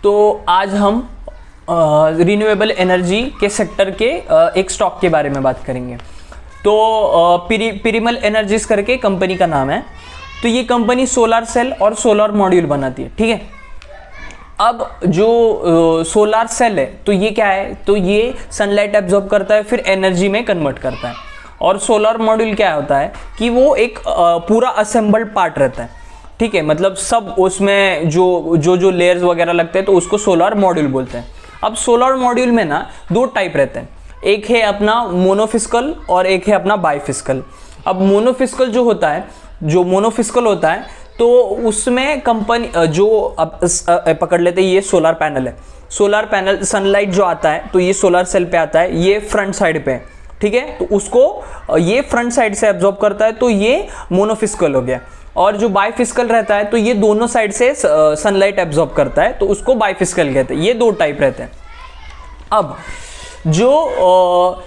तो आज हम रिन्यूएबल एनर्जी के सेक्टर के एक स्टॉक के बारे में बात करेंगे। तो पिरामल एनर्जीज करके कंपनी का नाम है। तो ये कंपनी सोलर सेल और सोलर मॉड्यूल बनाती है, ठीक है। अब जो सोलर सेल है तो ये क्या है, तो ये सनलाइट एब्जॉर्ब करता है, फिर एनर्जी में कन्वर्ट करता है। और सोलर मॉड्यूल क्या होता है कि वो एक पूरा असेंबल्ड पार्ट रहता है, ठीक है। मतलब सब उसमें जो लेयर्स वगैरह लगते हैं तो उसको सोलर मॉड्यूल बोलते हैं। अब सोलर मॉड्यूल में ना दो टाइप रहते हैं, एक है अपना मोनोफिस्कल और एक है अपना बाइफिस्कल। अब मोनोफिस्कल जो मोनोफिस्कल होता है तो उसमें कंपनी जो अब पकड़ लेते हैं, ये सोलर पैनल है। सोलर पैनल सनलाइट जो आता है तो ये सोलर सेल पे आता है, ये फ्रंट साइड पे है, ठीक है। तो उसको ये फ्रंट साइड से एब्जॉर्ब करता है, तो ये मोनोफिस्कल हो गया। और जो बाइफिस्कल रहता है तो ये दोनों साइड से सनलाइट एब्जॉर्ब करता है, तो उसको बाइफिस्कल कहते हैं। ये दो टाइप रहते हैं। अब जो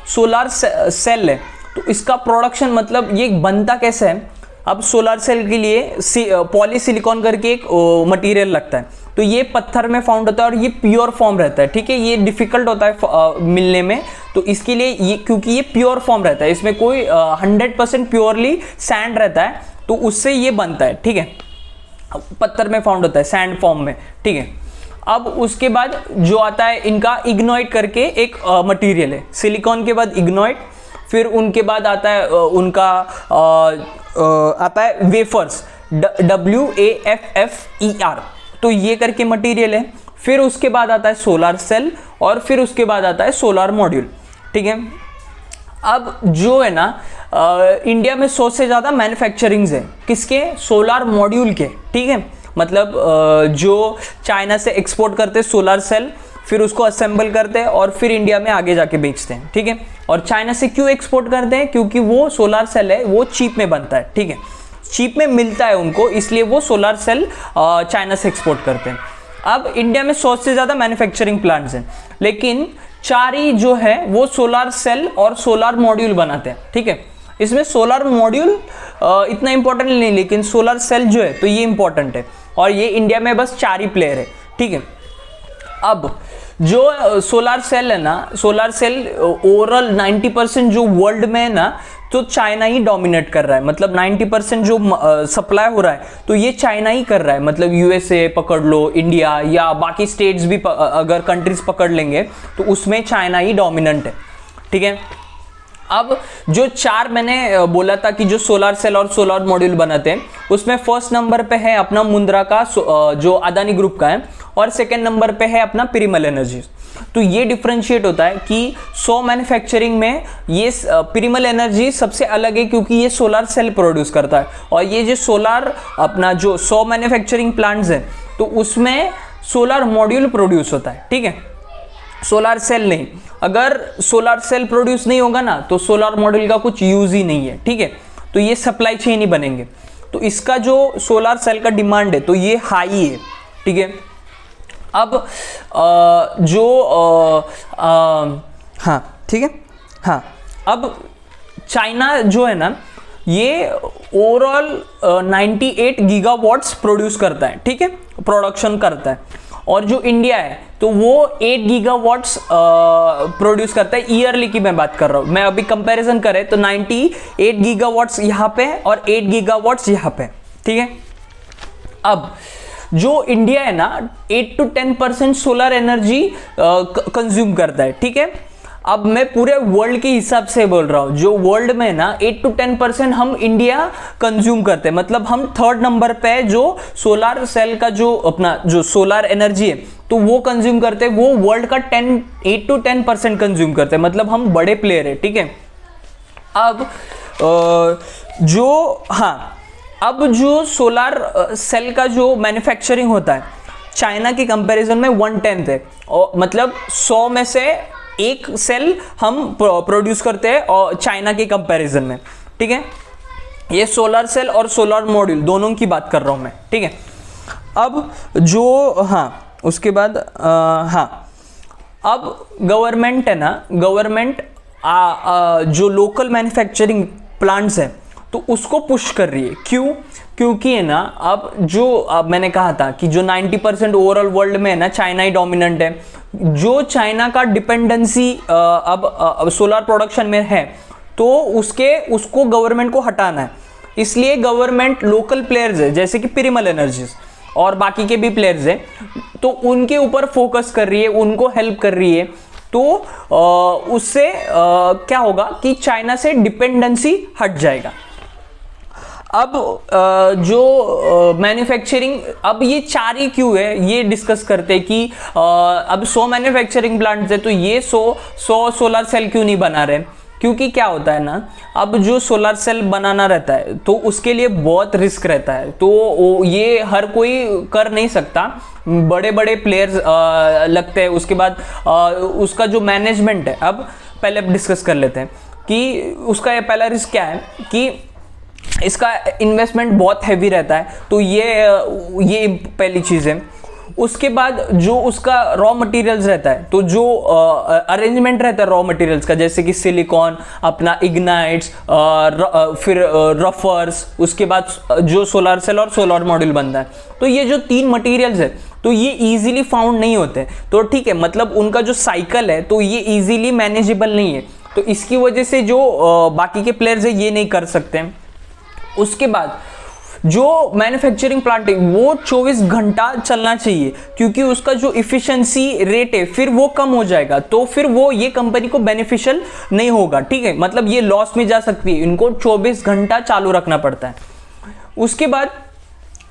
सोलर सेल है तो इसका प्रोडक्शन, मतलब ये बनता कैसे है। अब सोलर सेल के लिए पॉलीसिलिकॉन करके एक मटेरियल लगता है, तो ये पत्थर में फाउंड होता है और ये प्योर फॉर्म रहता है, ठीक है। ये डिफिकल्ट होता है मिलने में, तो इसके लिए ये, क्योंकि ये प्योर फॉर्म रहता है, इसमें कोई 100% प्योरली सैंड रहता है, तो उससे ये बनता है, ठीक है। पत्थर में फाउंड होता है सैंड फॉर्म में, ठीक है। अब उसके बाद जो आता है इनका इग्नोइट करके एक मटेरियल है, सिलिकॉन के बाद इग्नोइट, फिर उनके बाद आता है उनका आता है वेफर्स, WAFFER, तो ये करके मटेरियल है। फिर उसके बाद आता है सोलर सेल और फिर उसके बाद आता है सोलर मॉड्यूल, ठीक है। अब जो है ना इंडिया में 100 से ज़्यादा मैन्युफैक्चरिंग्स है, किसके, सोलर मॉड्यूल के, ठीक है। मतलब जो चाइना से एक्सपोर्ट करते हैं सोलर सेल, फिर उसको असेंबल करते हैं और फिर इंडिया में आगे जाके बेचते हैं, ठीक है। और चाइना से क्यों एक्सपोर्ट करते हैं, क्योंकि वो सोलर सेल है वो चीप में बनता है, ठीक है, चीप में मिलता है उनको, इसलिए वो सोलर सेल चाइना से एक्सपोर्ट करते हैं। अब इंडिया में 100 से ज़्यादा मैन्युफैक्चरिंग प्लांट्स हैं, लेकिन 4 ही जो है वो सोलर सेल और सोलर मॉड्यूल बनाते हैं, ठीक है। इसमें सोलर मॉड्यूल इतना इंपॉर्टेंट नहीं, लेकिन सोलर सेल जो है तो ये इंपॉर्टेंट है, और ये इंडिया में बस 4 ही प्लेयर है, ठीक है। अब जो सोलर सेल है ना, सोलर सेल ओवरऑल 90% जो वर्ल्ड में है ना, तो चाइना ही डोमिनेट कर रहा है। मतलब 90% जो सप्लाई हो रहा है तो ये चाइना ही कर रहा है। मतलब USA पकड़ लो, इंडिया या बाकी स्टेट्स भी अगर कंट्रीज पकड़ लेंगे तो उसमें चाइना ही डोमिनेंट है, ठीक है। अब जो 4 मैंने बोला था कि जो सोलर सेल और सोलर मॉड्यूल बनाते हैं, उसमें फर्स्ट नंबर पे है अपना मुंद्रा का जो अदानी ग्रुप का है, और सेकंड नंबर पे है अपना पिरामल एनर्जी। तो ये डिफरेंशिएट होता है कि 100 मैन्युफैक्चरिंग में ये पिरामल एनर्जी सबसे अलग है, क्योंकि ये सोलर सेल प्रोड्यूस करता है। और ये जो सोलर अपना जो 100 मैन्युफैक्चरिंग प्लांट्स हैं तो उसमें सोलर मॉड्यूल प्रोड्यूस होता है, ठीक है, सोलर सेल नहीं। अगर सोलर सेल प्रोड्यूस नहीं होगा ना तो सोलर मॉड्यूल का कुछ यूज ही नहीं है, ठीक है। तो ये सप्लाई चेन ही बनेंगे। तो इसका जो सोलर सेल का डिमांड है तो ये हाई है, ठीक है। अब हाँ, ठीक है, हाँ। अब चाइना जो है ना ये ओवरऑल 98 गीगावाट्स प्रोड्यूस करता है, ठीक है, प्रोडक्शन करता है। और जो इंडिया है तो वो 8 गीगावाट्स प्रोड्यूस करता है ईयरली की मैं बात कर रहा हूँ। मैं अभी कंपैरिजन करें तो 98 गीगावाट्स यहाँ पे और 8 गीगावाट्स यहाँ पे, ठीक है। अब जो इंडिया है ना 8 to 10% सोलर एनर्जी कंज्यूम करता है, ठीक है। अब मैं पूरे वर्ल्ड के हिसाब से बोल रहा हूँ, जो वर्ल्ड में ना 8 to 10% हम इंडिया कंज्यूम करते हैं। मतलब हम 3rd नंबर पे है जो सोलर सेल का जो अपना जो सोलर एनर्जी है तो वो कंज्यूम करते हैं, वो वर्ल्ड का 8 to 10% कंज्यूम करते हैं। मतलब हम बड़े प्लेयर है, ठीक है। अब अब जो सोलर सेल का जो मैन्युफैक्चरिंग होता है चाइना के कंपैरिजन में 1/10 है, और मतलब 100 में से एक सेल हम प्रोड्यूस करते हैं और चाइना के कंपैरिजन में, ठीक है। ये सोलर सेल और सोलर मॉड्यूल दोनों की बात कर रहा हूं मैं, ठीक है। अब जो उसके बाद अब गवर्नमेंट है ना, गवर्नमेंट जो लोकल मैन्युफैक्चरिंग प्लांट्स हैं तो उसको पुश कर रही है। क्यों? क्योंकि है ना अब मैंने कहा था कि जो 90% ओवरऑल वर्ल्ड में है ना चाइना ही डोमिनेंट है। जो चाइना का डिपेंडेंसी अब सोलर प्रोडक्शन में है तो उसको गवर्नमेंट को हटाना है। इसलिए गवर्नमेंट लोकल प्लेयर्स है जैसे कि पिरामल एनर्जीज और बाकी के भी प्लेयर्स हैं तो उनके ऊपर फोकस कर रही है, उनको हेल्प कर रही है। तो उससे क्या होगा कि चाइना से डिपेंडेंसी हट जाएगा। अब जो मैन्युफैक्चरिंग, अब ये 4 ही क्यों है ये डिस्कस करते हैं कि अब 100 मैन्युफैक्चरिंग प्लांट्स है तो ये 100 सोलर सेल क्यों नहीं बना रहे। क्योंकि क्या होता है ना, अब जो सोलर सेल बनाना रहता है तो उसके लिए बहुत रिस्क रहता है, तो ये हर कोई कर नहीं सकता, बड़े बड़े प्लेयर्स लगते हैं। उसके बाद उसका जो मैनेजमेंट है, अब पहले डिस्कस कर लेते हैं कि उसका ये पहला रिस्क क्या है कि इसका इन्वेस्टमेंट बहुत हैवी रहता है, तो ये पहली चीज़ है। उसके बाद जो उसका रॉ मटेरियल्स रहता है, तो जो अरेंजमेंट रहता है रॉ मटेरियल्स का, जैसे कि सिलिकॉन, अपना इग्नाइट्स, फिर रफर्स, उसके बाद जो सोलर सेल और सोलर मॉड्यूल बनता है, तो ये जो 3 मटेरियल्स है तो ये इजीली फाउंड नहीं होते। तो ठीक है, मतलब उनका जो साइकिल है तो ये इजीली मैनेजेबल नहीं है, तो इसकी वजह से जो बाकी के प्लेयर्स है ये नहीं कर सकते। उसके बाद जो मैन्युफैक्चरिंग प्लांट है वो 24 घंटा चलना चाहिए, क्योंकि उसका जो इफिशिएंसी रेट है फिर वो कम हो जाएगा, तो फिर वो ये कंपनी को बेनिफिशियल नहीं होगा। ठीक है, मतलब ये लॉस में जा सकती है, इनको 24 घंटा चालू रखना पड़ता है। उसके बाद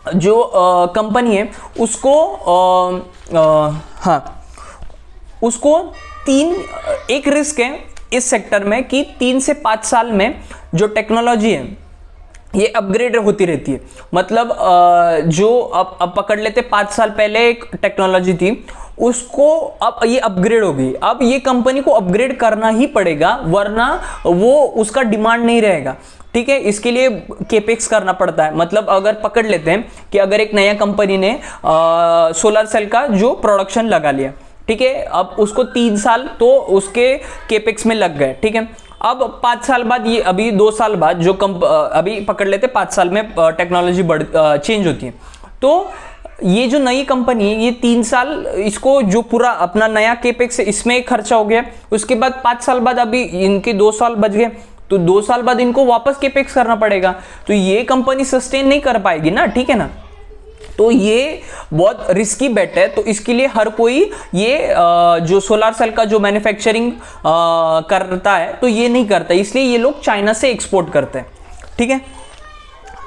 जो कंपनी है उसको उसको एक रिस्क है इस सेक्टर में कि 3 से 5 साल में जो टेक्नोलॉजी है ये अपग्रेड होती रहती है। मतलब जो अब पकड़ लेते 5 साल पहले एक टेक्नोलॉजी थी, उसको अब ये अपग्रेड हो गई। अब ये कंपनी को अपग्रेड करना ही पड़ेगा, वरना वो उसका डिमांड नहीं रहेगा। ठीक है, इसके लिए केपेक्स करना पड़ता है। मतलब अगर पकड़ लेते हैं कि अगर एक नया कंपनी ने सोलर सेल का जो प्रोडक्शन लगा लिया, ठीक है, अब उसको 3 साल तो उसके केपेक्स में लग गए। ठीक है, अब 5 साल बाद, ये अभी 2 साल बाद जो अभी पकड़ लेते 5 साल में टेक्नोलॉजी चेंज होती है, तो ये जो नई कंपनी है ये 3 साल इसको जो पूरा अपना नया केपेक्स है इसमें खर्चा हो गया। उसके बाद 5 साल बाद अभी इनके 2 साल बच गए, तो 2 साल बाद इनको वापस केपेक्स करना पड़ेगा, तो ये कंपनी सस्टेन नहीं कर पाएगी ना। ठीक है ना, तो ये बहुत रिस्की बेट है। तो इसके लिए हर कोई ये जो सोलर सेल का जो मैन्युफैक्चरिंग करता है तो ये नहीं करता, इसलिए ये लोग चाइना से एक्सपोर्ट करते हैं। ठीक है,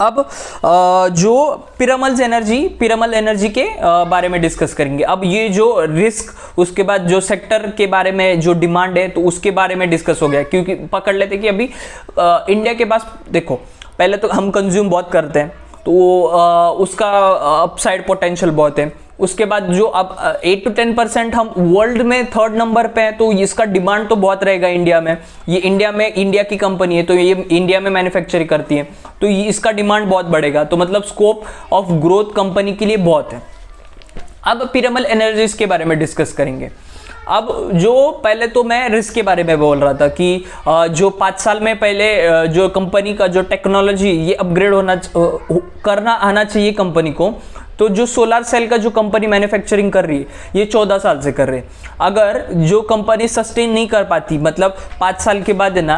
अब जो पिरामल एनर्जी के बारे में डिस्कस करेंगे। अब ये जो रिस्क, उसके बाद जो सेक्टर के बारे में जो डिमांड है तो उसके बारे में डिस्कस हो गया। क्योंकि पकड़ लेते कि अभी इंडिया के पास देखो, पहले तो हम कंज्यूम बहुत करते हैं तो उसका अपसाइड पोटेंशियल बहुत है। उसके बाद जो अब 8 to 10% हम वर्ल्ड में 3rd नंबर पे हैं, तो इसका डिमांड तो बहुत रहेगा इंडिया में। ये इंडिया की कंपनी है, तो ये इंडिया में मैन्युफैक्चरिंग करती है, तो ये इसका डिमांड बहुत बढ़ेगा। तो मतलब स्कोप ऑफ ग्रोथ कंपनी के लिए बहुत है। अब पिरामल एनर्जीज के बारे में डिस्कस करेंगे। अब जो पहले तो मैं रिस्क के बारे में बोल रहा था कि जो 5 साल में पहले जो कंपनी का जो टेक्नोलॉजी ये अपग्रेड करना आना चाहिए कंपनी को, तो जो सोलर सेल का जो कंपनी मैन्युफैक्चरिंग कर रही है ये 14 साल से कर रही है। अगर जो कंपनी सस्टेन नहीं कर पाती, मतलब 5 साल के बाद है ना,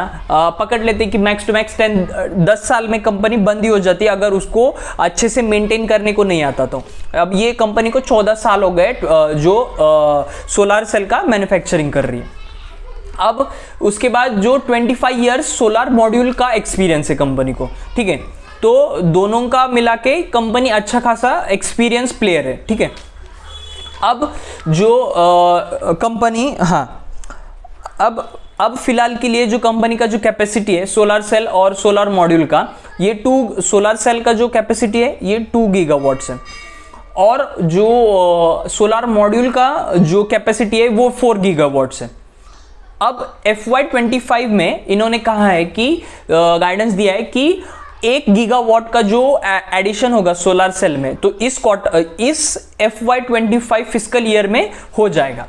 पकड़ लेते कि मैक्स टू मैक्स 10 साल में कंपनी बंद ही हो जाती है, अगर उसको अच्छे से मेंटेन करने को नहीं आता। तो अब ये कंपनी को 14 साल हो गए जो सोलर सेल का मैन्युफैक्चरिंग कर रही है। अब उसके बाद जो 25 ईयर्स सोलर मॉड्यूल का एक्सपीरियंस है कंपनी को। ठीक है, तो दोनों का मिला के कंपनी अच्छा खासा एक्सपीरियंस प्लेयर है। ठीक है, अब जो कंपनी अब फिलहाल के लिए जो कंपनी का जो कैपेसिटी है सोलर सेल और सोलर मॉड्यूल का, ये सोलर सेल का जो कैपेसिटी है ये 2 गीगावाट्स है, और जो सोलर मॉड्यूल का जो कैपेसिटी है वो 4 गीगावाट्स है। अब FY25 में इन्होंने कहा है कि गाइडेंस दिया है कि 1 गीगावाट का जो एडिशन होगा सोलर सेल में, तो इस FY25 फिस्कल ईयर में हो जाएगा।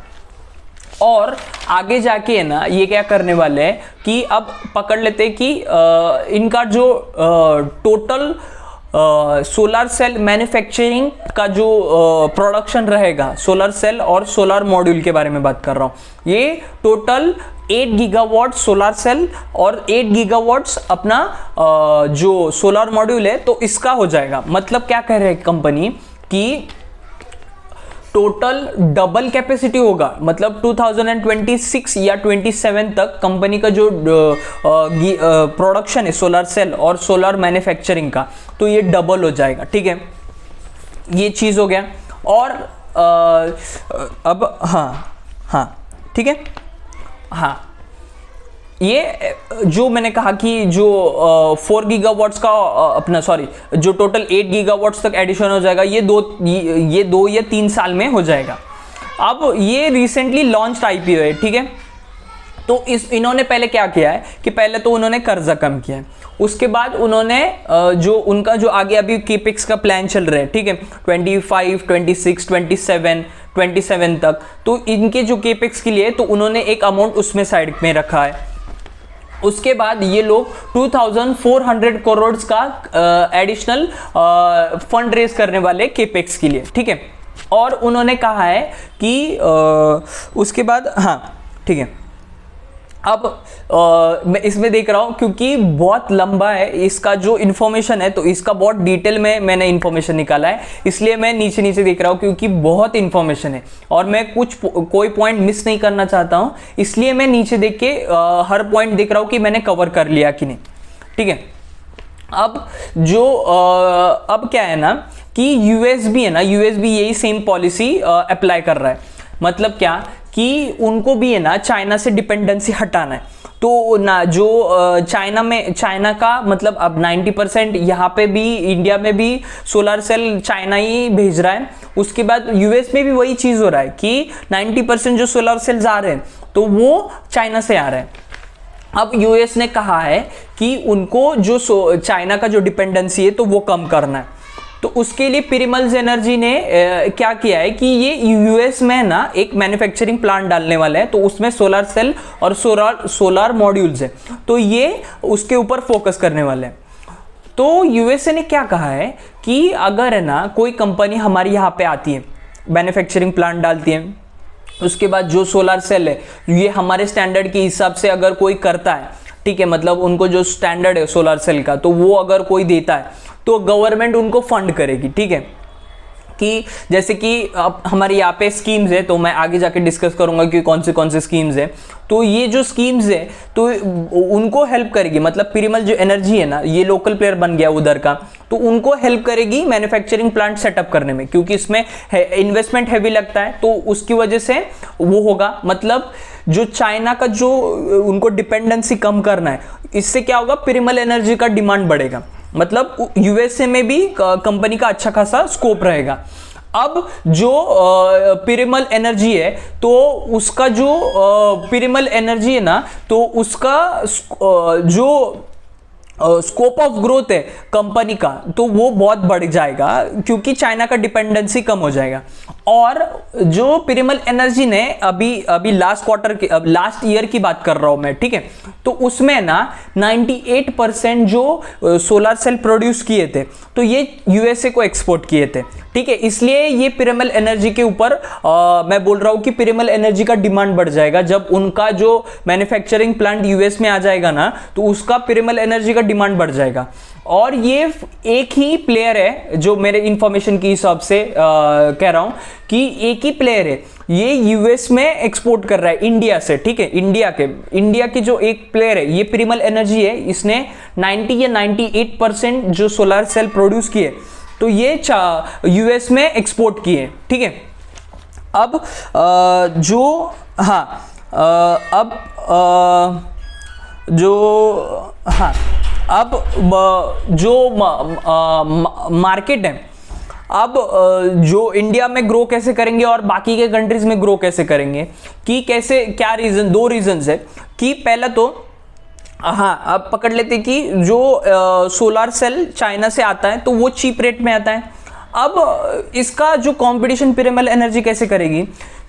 और आगे जाके है ना, ये क्या करने वाले हैं कि अब पकड़ लेते हैं कि इनका जो टोटल सोलर सेल मैन्युफैक्चरिंग का जो प्रोडक्शन रहेगा, सोलर सेल और सोलर मॉड्यूल के बारे में बात कर रहा हूँ। ये टोटल 8 गीगावाट सोलर सेल और 8 गीगावाट्स अपना जो सोलर मॉड्यूल है तो इसका हो जाएगा। मतलब क्या कह रहे हैं कंपनी कि टोटल डबल कैपेसिटी होगा, मतलब 2026 या 27 तक कंपनी का जो प्रोडक्शन है सोलर सेल और सोलर मैन्युफैक्चरिंग का, तो ये डबल हो जाएगा। ठीक है, ये चीज़ हो गया। और अब हाँ ठीक है, हाँ ये जो मैंने कहा कि जो 4 गीगावाट्स का अपना जो टोटल 8 गीगावाट्स तक एडिशन हो जाएगा, ये 2 या 3 साल में हो जाएगा। अब ये रिसेंटली लॉन्च आईपीओ है। ठीक है, तो इन्होंने पहले क्या किया है कि पहले तो उन्होंने कर्जा कम किया है, उसके बाद उन्होंने जो उनका जो आगे अभी केपेक्स का प्लान चल रहा है, ठीक है, 25, 26, 27 तक, तो इनके जो केपेक्स के लिए तो उन्होंने एक अमाउंट उसमें साइड में रखा है। उसके बाद ये लोग 2400 करोड़ का एडिशनल फंड रेज करने वाले केपेक्स के लिए। ठीक है, और उन्होंने कहा है कि उसके बाद हाँ ठीक है, अब मैं इसमें देख रहा हूँ क्योंकि बहुत लंबा है इसका जो इन्फॉर्मेशन है, तो इसका बहुत डिटेल में मैंने इन्फॉर्मेशन निकाला है, इसलिए मैं नीचे नीचे देख रहा हूँ क्योंकि बहुत इन्फॉर्मेशन है और मैं कोई पॉइंट मिस नहीं करना चाहता हूँ, इसलिए मैं नीचे देख के हर पॉइंट देख रहा हूँ कि मैंने कवर कर लिया कि नहीं। ठीक है, अब जो अब क्या है ना कि यूएसबी है ना, यूएसबी यही सेम पॉलिसी अप्लाई कर रहा है। मतलब क्या कि उनको भी है ना चाइना से डिपेंडेंसी हटाना है। तो ना जो चाइना का मतलब अब 90% यहाँ पे भी इंडिया में भी सोलर सेल चाइना ही भेज रहा है। उसके बाद यूएस में भी वही चीज़ हो रहा है कि 90% जो सोलर सेल्स आ रहे हैं तो वो चाइना से आ रहे हैं। अब यूएस ने कहा है कि उनको जो चाइना का जो डिपेंडेंसी है तो वो कम करना है। तो उसके लिए पिरामल्स एनर्जी ने क्या किया है कि ये यूएस में ना एक मैन्युफैक्चरिंग प्लांट डालने वाला है, तो उसमें सोलर सेल और सोलर मॉड्यूल्स है, तो ये उसके ऊपर फोकस करने वाले हैं। तो यूएसए ने क्या कहा है कि अगर है ना कोई कंपनी हमारी यहाँ पे आती है, मैन्युफैक्चरिंग प्लांट डालती है, उसके बाद जो सोलर सेल है ये हमारे स्टैंडर्ड के हिसाब से अगर कोई करता है, ठीक है, मतलब उनको जो स्टैंडर्ड है सोलर सेल का, तो वो अगर कोई देता है तो गवर्नमेंट उनको फंड करेगी। ठीक है, कि जैसे कि अब हमारे यहाँ पे स्कीम्स है, तो मैं आगे जाके डिस्कस करूंगा कि कौन से स्कीम्स है। तो ये जो स्कीम्स है तो उनको हेल्प करेगी, मतलब पिरामल जो एनर्जी है ना, ये लोकल प्लेयर बन गया उधर का, तो उनको हेल्प करेगी मैन्युफैक्चरिंग प्लांट सेटअप करने में, क्योंकि इसमें इन्वेस्टमेंट हैवी लगता है, तो उसकी वजह से वो होगा। मतलब जो चाइना का जो उनको डिपेंडेंसी कम करना है, इससे क्या होगा, पिरामल एनर्जी का डिमांड बढ़ेगा, मतलब यूएसए में भी कंपनी का अच्छा खासा स्कोप रहेगा। अब जो पिरामल एनर्जी है तो उसका जो पिरामल एनर्जी है ना, तो उसका जो स्कोप ऑफ ग्रोथ है कंपनी का, तो वो बहुत बढ़ जाएगा क्योंकि चाइना का डिपेंडेंसी कम हो जाएगा। और जो पिरामल एनर्जी ने अभी लास्ट ईयर की बात कर रहा हूं मैं, ठीक है, तो उसमें ना 98% जो सोलर सेल प्रोड्यूस किए थे तो ये यूएसए को एक्सपोर्ट किए थे। ठीक है, इसलिए ये पिरामल एनर्जी के ऊपर मैं बोल रहा हूं कि पिरामल एनर्जी का डिमांड बढ़ जाएगा। जब उनका जो मैन्युफैक्चरिंग प्लांट यूएस में आ जाएगा ना, तो उसका पिरामल एनर्जी का डिमांड बढ़ जाएगा। और ये एक ही प्लेयर है, जो मेरे इंफॉर्मेशन के हिसाब से कह रहा हूं कि एक ही प्लेयर है, ये यूएस में एक्सपोर्ट कर रहा है इंडिया से। ठीक है, इंडिया के जो एक प्लेयर है, ये पिरामल एनर्जी है, इसने 90 या 98% जो सोलर सेल प्रोड्यूस किए तो ये यूएस में एक्सपोर्ट किए। ठीक है, अब जो मार्केट है, अब जो इंडिया में ग्रो कैसे करेंगे और बाकी के कंट्रीज में ग्रो कैसे करेंगे, कि कैसे, क्या रीजन, 2 रीजन है कि पहला तो अब पकड़ लेते कि जो सोलर सेल चाइना से आता है तो वो चीप रेट में आता है। अब इसका जो कंपटीशन पिरामल एनर्जी कैसे करेगी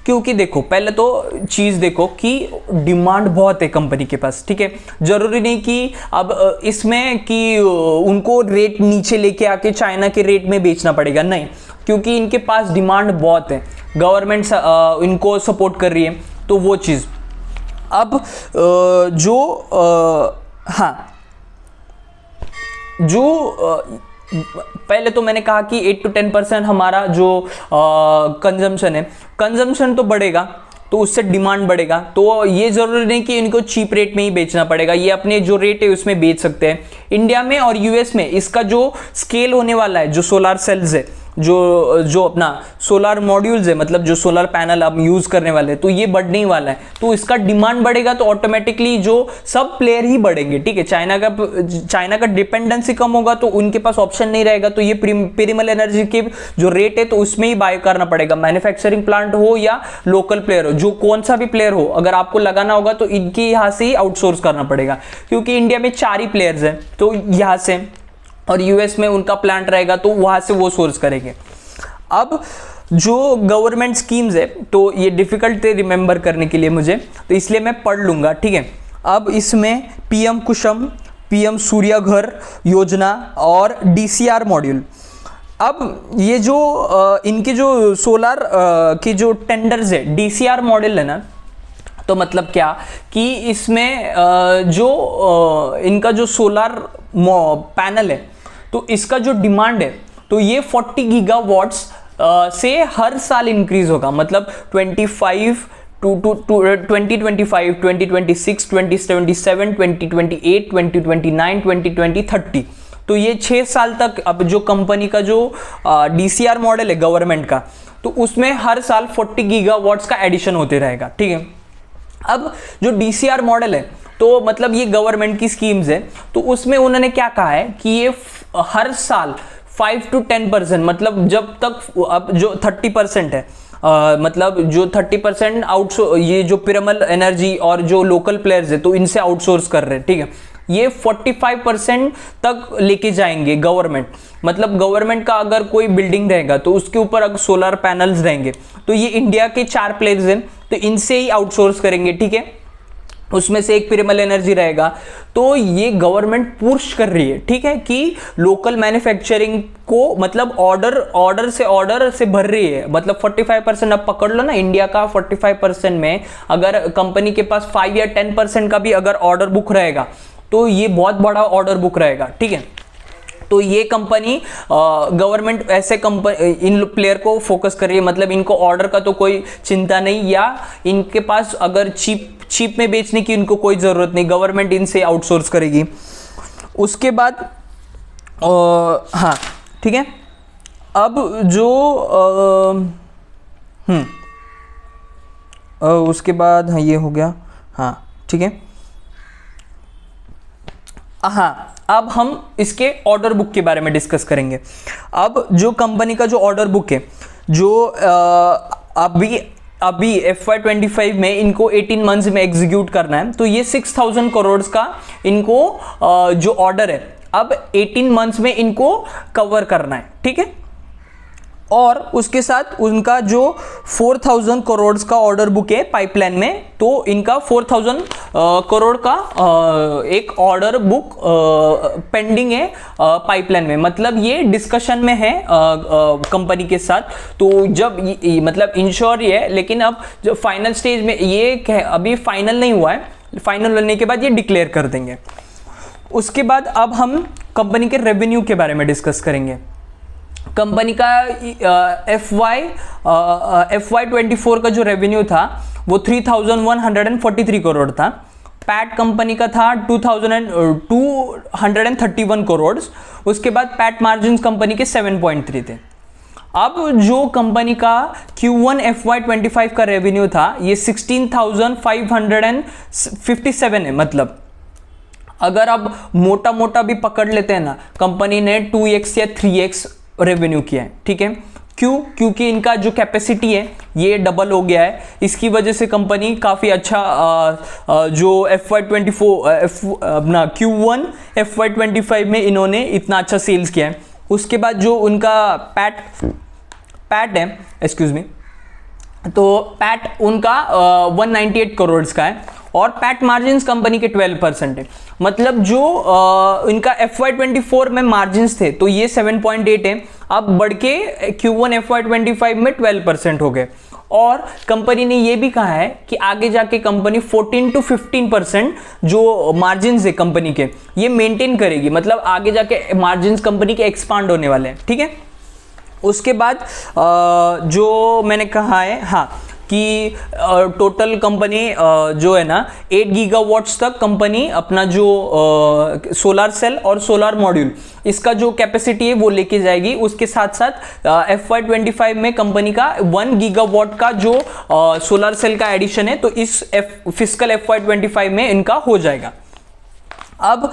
क्योंकि देखो पहले तो चीज़ देखो कि डिमांड बहुत है कंपनी के पास, ठीक है। जरूरी नहीं कि अब इसमें कि उनको रेट नीचे लेके आके चाइना के रेट में बेचना पड़ेगा, नहीं, क्योंकि इनके पास डिमांड बहुत है, गवर्नमेंट इनको सपोर्ट कर रही है, तो वो चीज़। अब पहले तो मैंने कहा कि 8 to 10% हमारा जो कंजम्पशन है, कंजम्पशन तो बढ़ेगा तो उससे डिमांड बढ़ेगा, तो ये जरूरी नहीं कि इनको चीप रेट में ही बेचना पड़ेगा, ये अपने जो रेट है उसमें बेच सकते हैं। इंडिया में और यूएस में इसका जो स्केल होने वाला है, जो सोलार सेल्स है, जो अपना सोलार मॉड्यूल्स है, मतलब जो सोलर पैनल आप यूज करने वाले हैं, तो ये बढ़ने ही वाला है, तो इसका डिमांड बढ़ेगा तो ऑटोमेटिकली जो सब प्लेयर ही बढ़ेंगे, ठीक है। चाइना का डिपेंडेंसी कम होगा तो उनके पास ऑप्शन नहीं रहेगा, तो ये पेरिमल एनर्जी के जो रेट है तो उसमें ही बाय करना पड़ेगा, मैन्युफैक्चरिंग प्लांट हो या लोकल प्लेयर हो, जो कौन सा भी प्लेयर हो, अगर आपको लगाना होगा तो इनके यहाँ से ही आउटसोर्स करना पड़ेगा, क्योंकि इंडिया में 4 ही प्लेयर्स हैं, तो यहाँ से, और यूएस में उनका प्लांट रहेगा तो वहां से वो सोर्स करेंगे। अब जो गवर्नमेंट स्कीम्स है तो ये डिफिकल्ट है रिमेंबर करने के लिए मुझे, तो इसलिए मैं पढ़ लूंगा, ठीक है। अब इसमें पीएम कुसुम, पीएम सूर्य घर योजना और डीसीआर मॉड्यूल। अब ये जो इनके जो सोलर के जो टेंडर्स है, डीसीआर मॉड्यूल है ना, तो मतलब क्या कि इसमें जो इनका जो सोलर पैनल है तो इसका जो डिमांड है तो ये 40 गीगावाट्स से हर साल इंक्रीज होगा, मतलब 2025, 2026, 2027, 2028, 2029, 2030, तो ये 6 साल तक। अब जो कंपनी का जो डीसीआर मॉडल है गवर्नमेंट का, तो उसमें हर साल 40 गीगावाट्स का एडिशन होते रहेगा, ठीक है। अब जो डीसीआर मॉडल है तो मतलब ये गवर्नमेंट की स्कीम्स है, तो उसमें उन्होंने क्या कहा है कि ये हर साल 5 to 10%, मतलब जब तक अब जो 30% है, मतलब जो 30% ये जो पिरामल एनर्जी और जो लोकल प्लेयर्स है तो इनसे आउटसोर्स कर रहे हैं, ठीक है। ये 45% तक लेके जाएंगे गवर्नमेंट, मतलब गवर्नमेंट का अगर कोई बिल्डिंग रहेगा तो उसके ऊपर अगर सोलर पैनल्स रहेंगे तो ये इंडिया के 4 प्लेयर्स हैं तो इनसे ही आउटसोर्स करेंगे, ठीक है। उसमें से एक पिरामल एनर्जी रहेगा, तो ये गवर्नमेंट पुश कर रही है, ठीक है, कि लोकल मैन्युफैक्चरिंग को मतलब ऑर्डर से भर रही है, मतलब 45%। अब पकड़ लो ना, इंडिया का 45% में अगर कंपनी के पास 5 या 10% का भी अगर ऑर्डर बुक रहेगा तो ये बहुत बड़ा ऑर्डर बुक रहेगा, ठीक है। तो ये कंपनी गवर्नमेंट ऐसे इन प्लेयर को फोकस कर रही है, मतलब इनको ऑर्डर का तो कोई चिंता नहीं, या इनके पास अगर चीप में बेचने की इनको कोई ज़रूरत नहीं, गवर्नमेंट इनसे आउटसोर्स करेगी। उसके बाद हाँ, ठीक है। अब जो उसके बाद हाँ ये हो गया, हाँ ठीक है। हाँ, अब हम इसके ऑर्डर बुक के बारे में डिस्कस करेंगे। अब जो कंपनी का जो ऑर्डर बुक है, जो अभी FY25 में इनको 18 मंथ्स में एग्जीक्यूट करना है, तो ये 6000 करोड़ का इनको जो ऑर्डर है अब 18 मंथ्स में इनको कवर करना है, ठीक है। और उसके साथ उनका जो 4000 करोड़ का ऑर्डर बुक है पाइपलाइन में, तो इनका 4000 करोड़ का एक ऑर्डर बुक पेंडिंग है पाइपलाइन में, मतलब ये डिस्कशन में है कंपनी के साथ। तो जब मतलब इंश्योर ये है, लेकिन अब जो फाइनल स्टेज में ये अभी फाइनल नहीं हुआ है, फाइनल होने के बाद ये डिक्लेयर कर देंगे। उसके बाद अब हम कंपनी के रेवेन्यू के बारे में डिस्कस करेंगे। कंपनी का FY24 का जो रेवेन्यू था वो 3143 करोड़ था। पैट कंपनी का था 2231 करोड़। उसके बाद पैट मार्जिन कंपनी के 7.3 थे। अब जो कंपनी का Q1 FY25 का रेवेन्यू था ये 16,557 है। मतलब अगर अब मोटा मोटा भी पकड़ लेते हैं ना, कंपनी ने 2x या 3x रेवेन्यू किया है, ठीक है। क्यों? क्योंकि इनका जो कैपेसिटी है ये डबल हो गया है। इसकी वजह से कंपनी काफ़ी अच्छा जो अपना Q1 FY25 में इन्होंने इतना अच्छा सेल्स किया है। उसके बाद जो उनका पैट है, एक्सक्यूज मी, तो पैट उनका 198 करोड़ का है और पैट मार्जिन्स कंपनी के 12% है। मतलब जो इनका FY24 में मार्जिन्स थे तो ये 7.8 है, अब बढ़ के Q1 FY25 में 12% हो गए। और कंपनी ने ये भी कहा है कि आगे जाके कंपनी 14 to 15% जो मार्जिन्स है कंपनी के ये मेंटेन करेगी, मतलब आगे जाके मार्जिन्स कंपनी के एक्सपांड होने वाले हैं, ठीक है। उसके बाद जो मैंने कहा है हाँ कि टोटल कंपनी जो है ना 8 गीगावाट्स तक कंपनी अपना जो सोलर सेल और सोलर मॉड्यूल इसका जो कैपेसिटी है वो लेके जाएगी। उसके साथ साथ FY25 में कंपनी का 1 गीगावाट का जो सोलर सेल का एडिशन है तो इस फिस्कल FY25 में इनका हो जाएगा। अब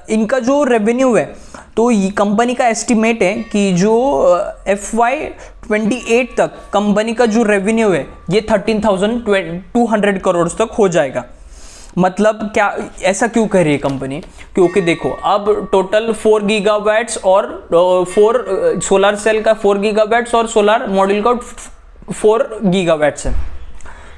इनका जो रेवेन्यू है तो ये कंपनी का एस्टिमेट है कि जो FY28 तक कंपनी का जो रेवेन्यू है ये 13,200 करोड़ तक हो जाएगा। मतलब क्या, ऐसा क्यों कर रही है कंपनी? क्योंकि देखो अब टोटल 4 गीगावाट्स और 4 सोलर सेल का 4 गीगावाट्स और सोलर मॉड्यूल का 4 गीगावाट्स है।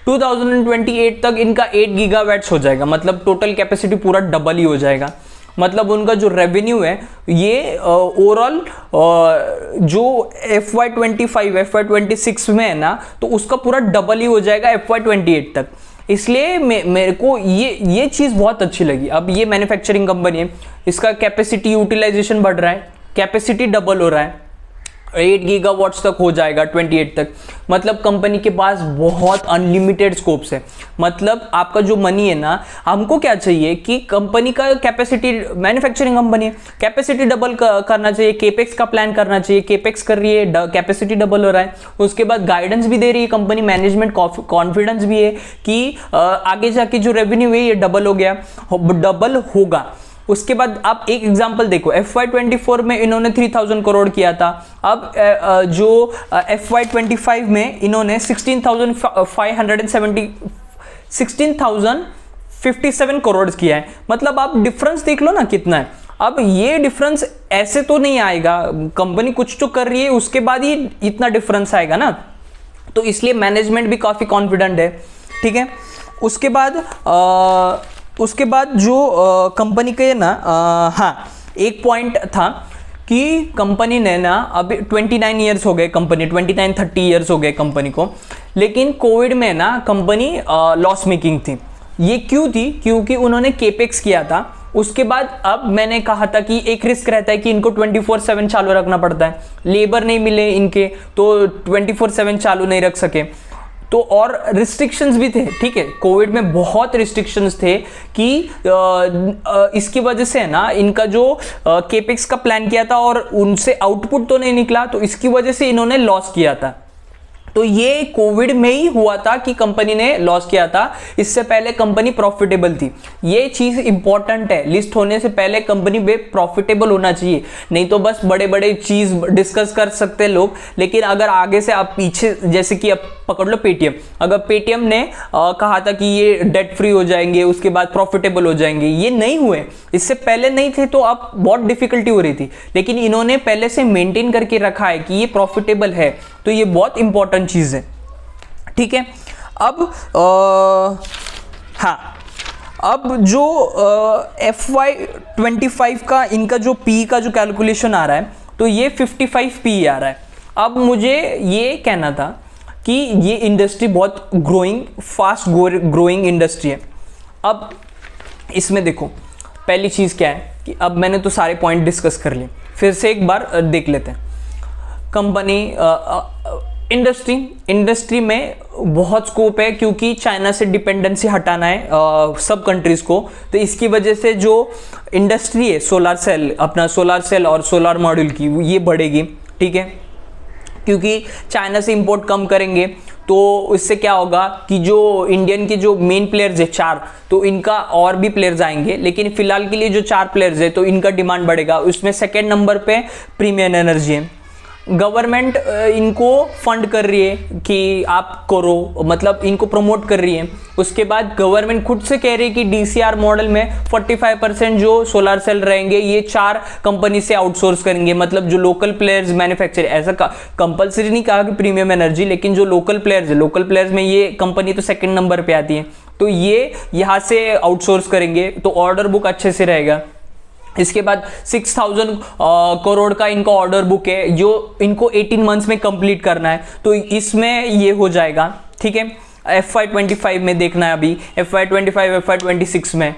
2028 तक इनका 8 गीगावाट्स हो जाएगा, मतलब टोटल कैपेसिटी पूरा डबल ही हो जाएगा। मतलब उनका जो रेवेन्यू है ये ओवरऑल जो FY25 FY26 में है ना तो उसका पूरा डबल ही हो जाएगा FY28 तक। इसलिए मेरे को ये चीज़ बहुत अच्छी लगी। अब ये मैन्युफैक्चरिंग कंपनी है, इसका कैपेसिटी यूटिलाइजेशन बढ़ रहा है, कैपेसिटी डबल हो रहा है, 8 गीगावाट्स तक हो जाएगा 28 तक। मतलब कंपनी के पास बहुत अनलिमिटेड स्कोप्स है। मतलब आपका जो मनी है ना, हमको क्या चाहिए कि कंपनी का कैपेसिटी, मैन्युफैक्चरिंग कंपनी है, कैपेसिटी डबल करना चाहिए, केपेक्स का प्लान करना चाहिए, केपेक्स कर रही है, कैपेसिटी डबल हो रहा है। उसके बाद गाइडेंस भी दे रही है कंपनी, मैनेजमेंट कॉन्फिडेंस भी है कि आगे जाके जो रेवेन्यू है ये डबल हो गया, डबल होगा। उसके बाद आप एक एग्जांपल देखो, FY24 में इन्होंने 3000 करोड़ किया था, अब जो FY25 में इन्होंने 16,057 करोड़ किया है। मतलब आप डिफरेंस देख लो ना कितना है। अब ये डिफरेंस ऐसे तो नहीं आएगा, कंपनी कुछ तो कर रही है उसके बाद ही इतना डिफरेंस आएगा ना, तो इसलिए मैनेजमेंट भी काफ़ी कॉन्फिडेंट है, ठीक है। उसके बाद जो कंपनी के ना हाँ एक पॉइंट था कि कंपनी ने ना अभी 29 ईयर्स हो गए, कंपनी 29-30 ईयर्स हो गए कंपनी को, लेकिन कोविड में ना कंपनी लॉस मेकिंग थी। ये क्यों थी? क्योंकि उन्होंने केपेक्स किया था। उसके बाद अब मैंने कहा था कि एक रिस्क रहता है कि इनको 24/7 चालू रखना पड़ता है, लेबर नहीं मिले इनके तो 24/7 चालू नहीं रख सके, तो और रिस्ट्रिक्शंस भी थे, ठीक है। कोविड में बहुत रिस्ट्रिक्शंस थे कि इसकी वजह से ना इनका जो केपेक्स का प्लान किया था और उनसे आउटपुट तो नहीं निकला, तो इसकी वजह से इन्होंने लॉस किया था। तो ये कोविड में ही हुआ था कि कंपनी ने लॉस किया था, इससे पहले कंपनी प्रॉफिटेबल थी। ये चीज इंपॉर्टेंट है, लिस्ट होने से पहले कंपनी प्रॉफिटेबल होना चाहिए, नहीं तो बस बड़े बड़े चीज डिस्कस कर सकते हैं लोग, लेकिन अगर आगे से आप पीछे, जैसे कि अब पकड़ लो पेटीएम, अगर पेटीएम ने कहा था कि ये डेट फ्री हो जाएंगे उसके बाद प्रॉफिटेबल हो जाएंगे, ये नहीं हुए, इससे पहले नहीं थे तो अब बहुत डिफिकल्टी हो रही थी, लेकिन इन्होंने पहले से मेंटेन करके रखा है कि ये प्रॉफिटेबल है, तो ये बहुत इंपॉर्टेंट चीज है, ठीक है। अब हाँ, अब जो FY25 का इनका जो पी का जो कैलकुलेशन आ रहा है तो ये 55 पी आ रहा है। अब मुझे ये कहना था कि ये इंडस्ट्री बहुत फास्ट ग्रोइंग इंडस्ट्री है। अब इसमें देखो पहली चीज़ क्या है कि अब मैंने तो सारे पॉइंट डिस्कस कर लिए, फिर से एक बार देख लेते हैं। कंपनी इंडस्ट्री में बहुत स्कोप है क्योंकि चाइना से डिपेंडेंसी हटाना है सब कंट्रीज़ को, तो इसकी वजह से जो इंडस्ट्री है सोलर सेल और सोलर मॉड्यूल की ये बढ़ेगी, ठीक है। क्योंकि चाइना से इंपोर्ट कम करेंगे तो इससे क्या होगा कि जो इंडियन के जो मेन प्लेयर्स है 4, तो इनका और भी प्लेयर्स आएंगे, लेकिन फिलहाल के लिए जो 4 प्लेयर्स है तो इनका डिमांड बढ़ेगा। उसमें सेकेंड नंबर पे प्रीमियम एनर्जी है, गवर्नमेंट इनको फंड कर रही है कि आप करो, मतलब इनको प्रमोट कर रही है। उसके बाद गवर्नमेंट खुद से कह रही है कि DCR मॉडल में 45% जो सोलर सेल रहेंगे ये 4 कंपनी से आउटसोर्स करेंगे, मतलब जो लोकल प्लेयर्स मैन्युफैक्चर, ऐसा कंपलसरी नहीं कहा कि प्रीमियम एनर्जी, लेकिन जो लोकल प्लेयर्स है, लोकल प्लेयर्स में ये कंपनी तो सेकंड नंबर पे आती है, तो ये यहाँ से आउटसोर्स करेंगे, तो ऑर्डर बुक अच्छे से रहेगा। इसके बाद 6000 करोड़ का इनका ऑर्डर बुक है जो इनको 18 मंथ्स में कंप्लीट करना है, तो इसमें ये हो जाएगा। ठीक है, FY25 में देखना है, अभी FY25 FY26 में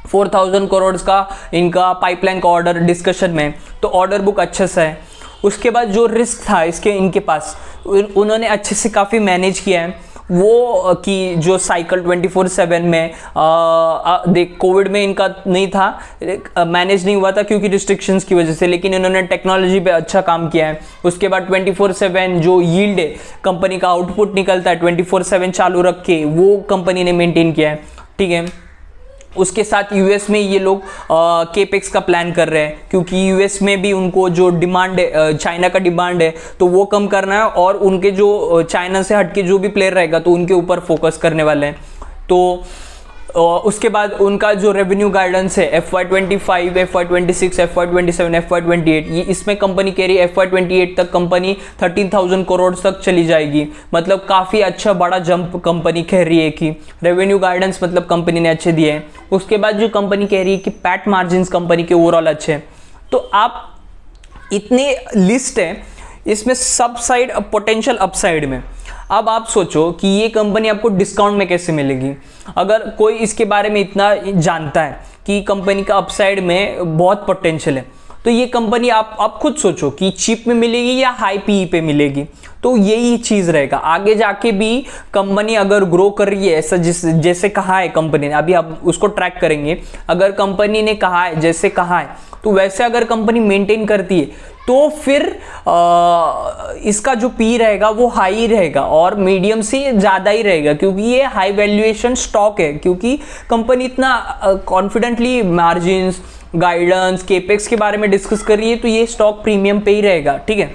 4000 करोड़ का इनका पाइपलाइन का ऑर्डर डिस्कशन में, तो ऑर्डर बुक अच्छे से है। उसके बाद जो रिस्क था इनके पास, उन्होंने अच्छे से काफ़ी मैनेज किया है, वो कि जो साइकिल 24/7 में देख कोविड में इनका नहीं था, मैनेज नहीं हुआ था क्योंकि रिस्ट्रिक्शंस की वजह से, लेकिन इन्होंने टेक्नोलॉजी पे अच्छा काम किया है। उसके बाद 24/7 जो यील्ड है, कंपनी का आउटपुट निकलता है 24/7 चालू रख के, वो कंपनी ने मेंटेन किया है। ठीक है, उसके साथ यूएस में ये लोग केपेक्स का प्लान कर रहे हैं, क्योंकि यूएस में भी उनको जो डिमांड है, चाइना का डिमांड है, तो वो कम करना है, और उनके जो चाइना से हटके जो भी प्लेयर रहेगा तो उनके ऊपर फोकस करने वाले हैं। तो उसके बाद उनका जो रेवेन्यू गाइडेंस है FY25 FY26 FY27 FY28, ये इसमें कंपनी कह रही है FY28 तक कंपनी 13,000 करोड़ तक चली जाएगी, मतलब काफ़ी अच्छा बड़ा जंप कंपनी कह रही है कि रेवेन्यू गाइडेंस मतलब कंपनी ने अच्छे दिए हैं। उसके बाद जो कंपनी कह रही है कि पैट मार्जिन्स कंपनी के ओवरऑल अच्छे हैं। तो आप इतने लिस्ट है, इसमें सब साइड पोटेंशियल अपसाइड में। अब आप सोचो कि ये कंपनी आपको डिस्काउंट में कैसे मिलेगी। अगर कोई इसके बारे में इतना जानता है कि कंपनी का अपसाइड में बहुत पोटेंशियल है, तो ये कंपनी आप खुद सोचो कि चीप में मिलेगी या हाई पीई पे मिलेगी। तो यही चीज़ रहेगा आगे जाके भी। कंपनी अगर ग्रो कर रही है ऐसा जैसे कहा है कंपनी ने, अभी आप उसको ट्रैक करेंगे, अगर कंपनी ने कहा है जैसे कहा है, तो वैसे अगर कंपनी मेंटेन करती है तो फिर इसका जो पी रहेगा वो हाई रहेगा और मीडियम से ज़्यादा ही रहेगा, क्योंकि ये हाई वैल्यूएशन स्टॉक है, क्योंकि कंपनी इतना कॉन्फिडेंटली मार्जिन्स, गाइडेंस, केपेक्स के बारे में डिस्कस कर रही है, तो ये स्टॉक प्रीमियम पे ही रहेगा। ठीक है,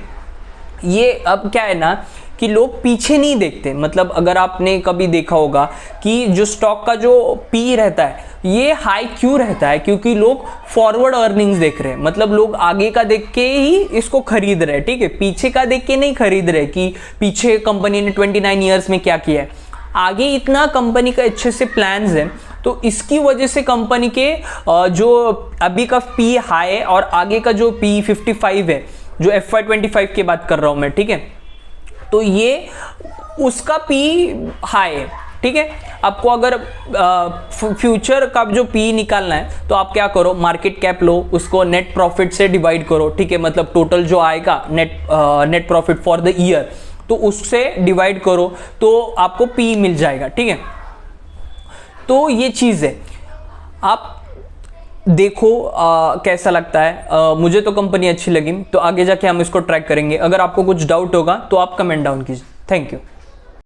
ये अब क्या है ना कि लोग पीछे नहीं देखते, मतलब अगर आपने कभी देखा होगा कि जो स्टॉक का जो पी रहता है ये हाई क्यों रहता है, क्योंकि लोग फॉरवर्ड अर्निंग्स देख रहे हैं, मतलब लोग आगे का देख के ही इसको खरीद रहे हैं। ठीक है, पीछे का देख के नहीं खरीद रहे कि पीछे कंपनी ने 29 ईयर्स में क्या किया है, आगे इतना कंपनी का अच्छे से प्लान्स है, तो इसकी वजह से कंपनी के जो अभी का पी हाई है और आगे का जो पी 55 है, जो FY25 की बात कर रहा हूं मैं। ठीक है, तो ये उसका पी हाई है। ठीक है, आपको अगर फ्यूचर का जो पी निकालना है तो आप क्या करो, मार्केट कैप लो, उसको नेट प्रॉफिट से डिवाइड करो। ठीक है, मतलब टोटल जो आएगा net profit for the year, तो उससे डिवाइड करो तो आपको पी मिल जाएगा। ठीक है, तो ये चीज़ है, आप देखो कैसा लगता है। मुझे तो कंपनी अच्छी लगी, तो आगे जाके हम इसको ट्रैक करेंगे। अगर आपको कुछ डाउट होगा तो आप कमेंट डाउन कीजिए। Thank you.